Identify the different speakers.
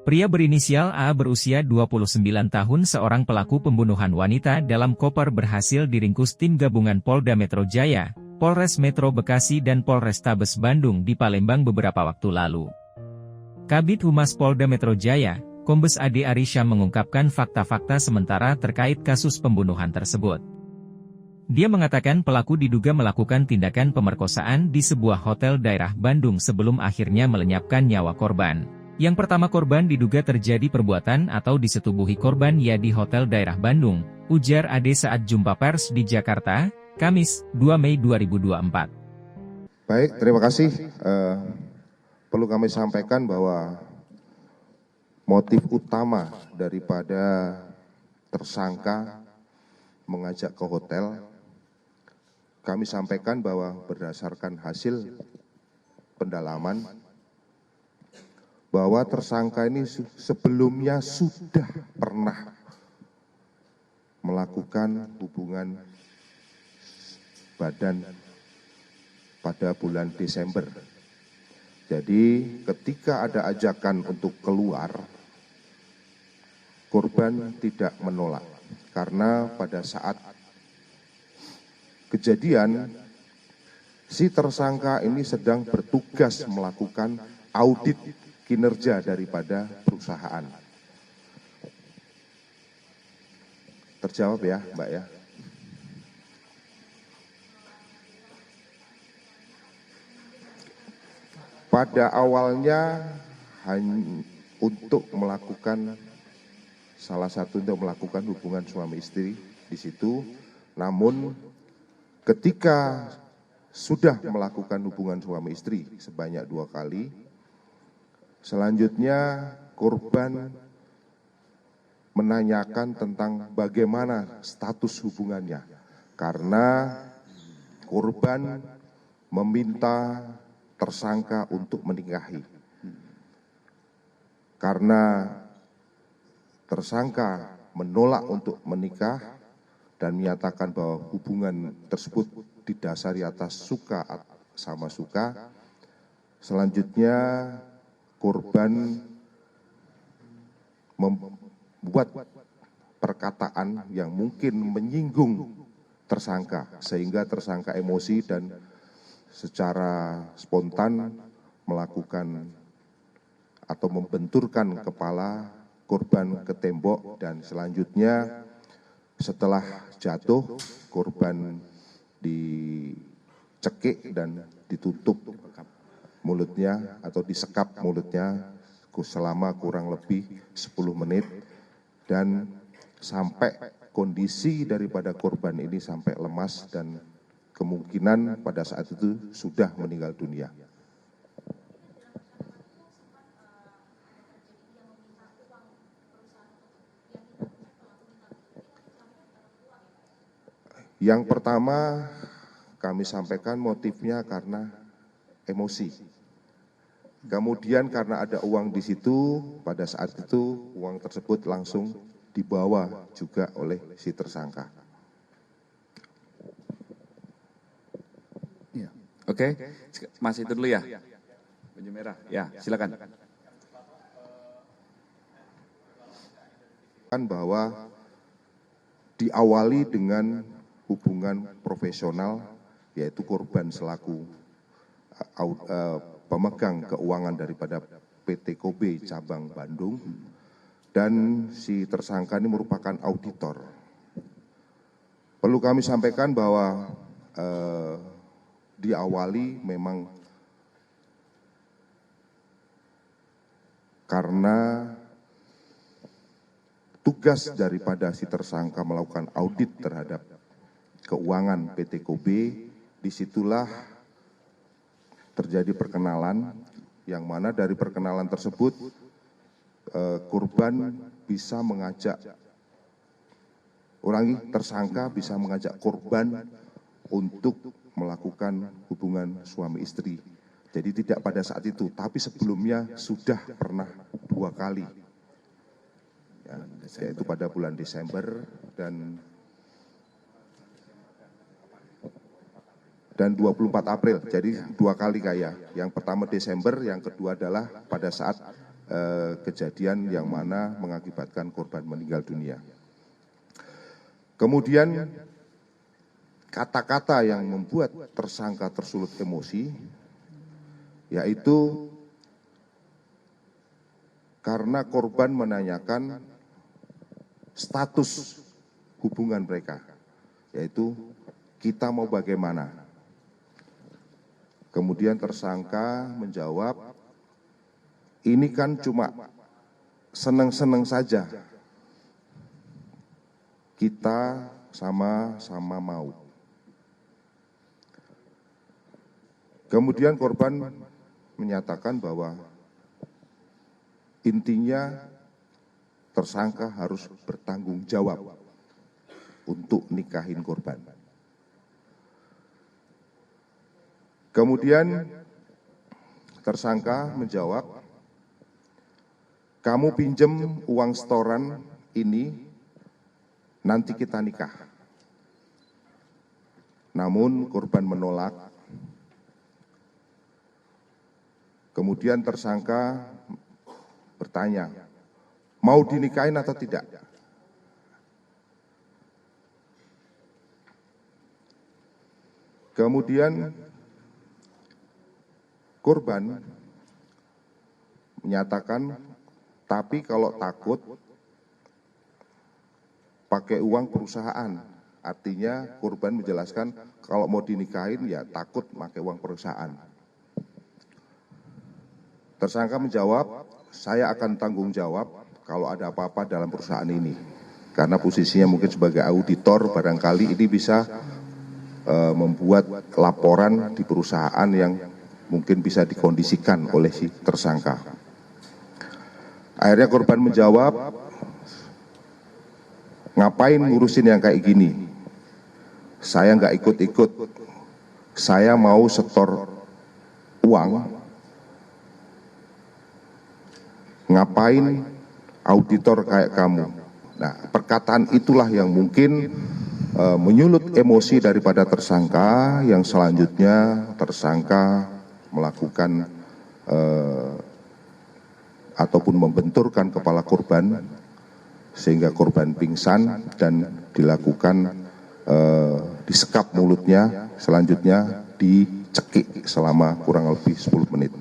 Speaker 1: Pria berinisial A berusia 29 tahun seorang pelaku pembunuhan wanita dalam koper berhasil diringkus tim gabungan Polda Metro Jaya, Polres Metro Bekasi dan Polrestabes Bandung di Palembang beberapa waktu lalu. Kabid Humas Polda Metro Jaya, Kombes Ade Arisya mengungkapkan fakta-fakta sementara terkait kasus pembunuhan tersebut. Dia mengatakan pelaku diduga melakukan tindakan pemerkosaan di sebuah hotel daerah Bandung sebelum akhirnya melenyapkan nyawa korban. Yang pertama, korban diduga terjadi perbuatan atau disetubuhi korban di hotel daerah Bandung, ujar Ade saat jumpa pers di Jakarta, Kamis, 2 Mei 2024.
Speaker 2: Baik, terima kasih. Perlu kami sampaikan bahwa motif utama daripada tersangka mengajak ke hotel, kami sampaikan bahwa berdasarkan hasil pendalaman, bahwa tersangka ini sebelumnya sudah pernah melakukan hubungan badan pada bulan Desember. Jadi ketika ada ajakan untuk keluar, korban tidak menolak. Karena pada saat kejadian, si tersangka ini sedang bertugas melakukan audit kinerja daripada perusahaan. Terjawab ya, Mbak ya. Pada awalnya hanya untuk melakukan hubungan suami istri di situ, namun ketika sudah melakukan hubungan suami istri sebanyak 2 kali, selanjutnya korban menanyakan tentang bagaimana status hubungannya, karena korban meminta tersangka untuk menikahi. Karena tersangka menolak untuk menikah dan menyatakan bahwa hubungan tersebut didasari atas suka sama suka, selanjutnya korban membuat perkataan yang mungkin menyinggung tersangka, sehingga tersangka emosi dan secara spontan melakukan atau membenturkan kepala korban ke tembok, dan selanjutnya setelah jatuh korban dicekik dan ditutup mulutnya atau disekap mulutnya selama kurang lebih 10 menit, dan sampai kondisi daripada korban ini sampai lemas dan kemungkinan pada saat itu sudah meninggal dunia. Yang pertama kami sampaikan motifnya karena emosi. Kemudian karena ada uang di situ, pada saat itu uang tersebut langsung dibawa juga oleh si tersangka.
Speaker 3: Oke, masih itu dulu ya, baju merah. Ya, silakan.
Speaker 2: Bahwa diawali dengan hubungan profesional, yaitu korban selaku pemegang keuangan daripada PT Kobe cabang Bandung, dan si tersangka ini merupakan auditor. Perlu kami sampaikan bahwa diawali memang karena tugas daripada si tersangka melakukan audit terhadap keuangan PT Kobe. Disitulah terjadi perkenalan, yang mana dari perkenalan tersebut korban bisa mengajak, tersangka bisa mengajak korban untuk melakukan hubungan suami istri. Jadi tidak pada saat itu, tapi sebelumnya sudah pernah 2 kali, ya, yaitu pada bulan Desember dan 24 April. Jadi 2 kali kayak, yang pertama Desember, yang kedua adalah pada saat kejadian yang mana mengakibatkan korban meninggal dunia. Kemudian kata-kata yang membuat tersangka tersulut emosi, yaitu karena korban menanyakan status hubungan mereka, yaitu kita mau bagaimana. Kemudian tersangka menjawab, ini kan cuma seneng-seneng saja, kita sama-sama mau. Kemudian korban menyatakan bahwa intinya tersangka harus bertanggung jawab untuk nikahin korban. Kemudian tersangka menjawab, kamu pinjem uang setoran ini, nanti kita nikah. Namun korban menolak. Kemudian tersangka bertanya, mau dinikahin atau tidak? Kemudian korban menyatakan, tapi kalau takut pakai uang perusahaan. Artinya korban menjelaskan kalau mau dinikahin ya takut pakai uang perusahaan. Tersangka menjawab, saya akan tanggung jawab kalau ada apa-apa dalam perusahaan ini. Karena posisinya mungkin sebagai auditor, barangkali ini bisa membuat laporan di perusahaan yang mungkin bisa dikondisikan oleh si tersangka. Akhirnya korban menjawab, ngapain ngurusin yang kayak gini? Saya nggak ikut-ikut, saya mau setor uang. Ngapain auditor kayak kamu? Nah, perkataan itulah yang mungkin menyulut emosi daripada tersangka, yang selanjutnya tersangka melakukan ataupun membenturkan kepala korban sehingga korban pingsan dan dilakukan disekap mulutnya, selanjutnya dicekik selama kurang lebih 10 menit.